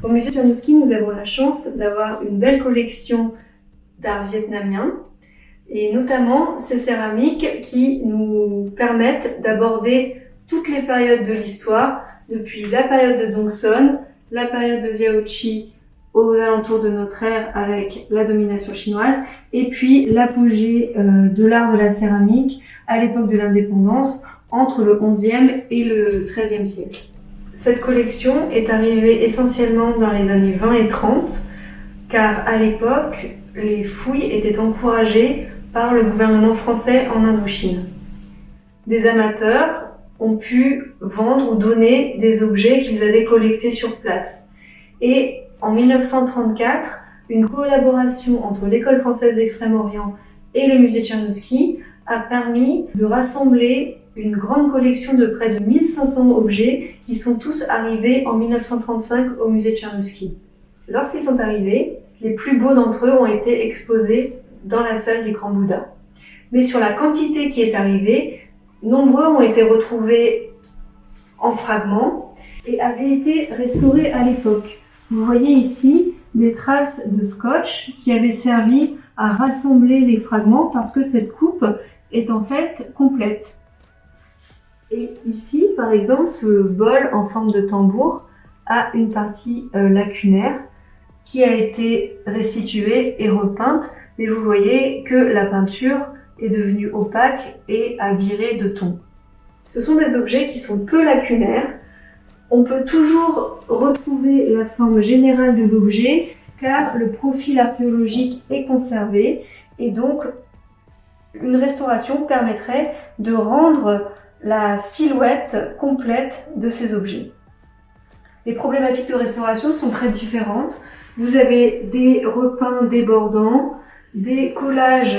Au musée Tchernouski, nous avons la chance d'avoir une belle collection d'art vietnamien et notamment ces céramiques qui nous permettent d'aborder toutes les périodes de l'histoire, depuis la période de Dong Son, la période de Xiaoqi aux alentours de notre ère avec la domination chinoise, et puis l'apogée de l'art de la céramique à l'époque de l'indépendance entre le XIe et le XIIIe siècle. Cette collection est arrivée essentiellement dans les années 20 et 30, car à l'époque, les fouilles étaient encouragées par le gouvernement français en Indochine. Des amateurs ont pu vendre ou donner des objets qu'ils avaient collectés sur place. Et en 1934, une collaboration entre l'École française d'Extrême-Orient et le musée Tchernouski a permis de rassembler une grande collection de près de 1500 objets qui sont tous arrivés en 1935 au musée Tchernouski. Lorsqu'ils sont arrivés, les plus beaux d'entre eux ont été exposés dans la salle des Grands Bouddhas. Mais sur la quantité qui est arrivée, nombreux ont été retrouvés en fragments et avaient été restaurés à l'époque. Vous voyez ici des traces de scotch qui avaient servi à rassembler les fragments parce que cette coupe est en fait complète. Et ici, par exemple, ce bol en forme de tambour a une partie lacunaire qui a été restituée et repeinte, mais vous voyez que la peinture est devenue opaque et a viré de ton. Ce sont des objets qui sont peu lacunaires. On peut toujours retrouver la forme générale de l'objet car le profil archéologique est conservé et donc une restauration permettrait de rendre la silhouette complète de ces objets. Les problématiques de restauration sont très différentes. Vous avez des repeints débordants, des collages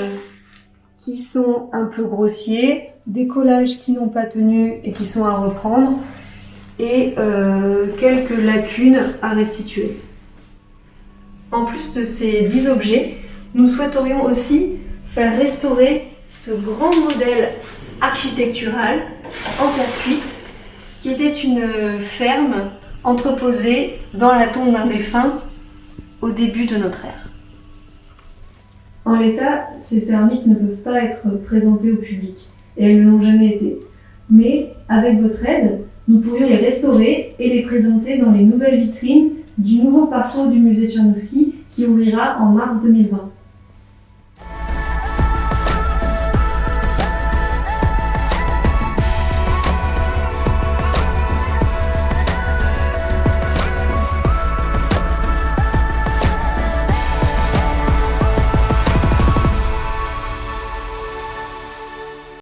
qui sont un peu grossiers, des collages qui n'ont pas tenu et qui sont à reprendre, et quelques lacunes à restituer. En plus de ces 10 objets, nous souhaiterions aussi faire restaurer ce grand modèle architectural en terre cuite qui était une ferme entreposée dans la tombe d'un défunt au début de notre ère. En l'état, ces céramiques ne peuvent pas être présentées au public et elles ne l'ont jamais été. Mais avec votre aide, nous pourrions les restaurer et les présenter dans les nouvelles vitrines du nouveau parcours du musée Tchernouski qui ouvrira en mars 2020.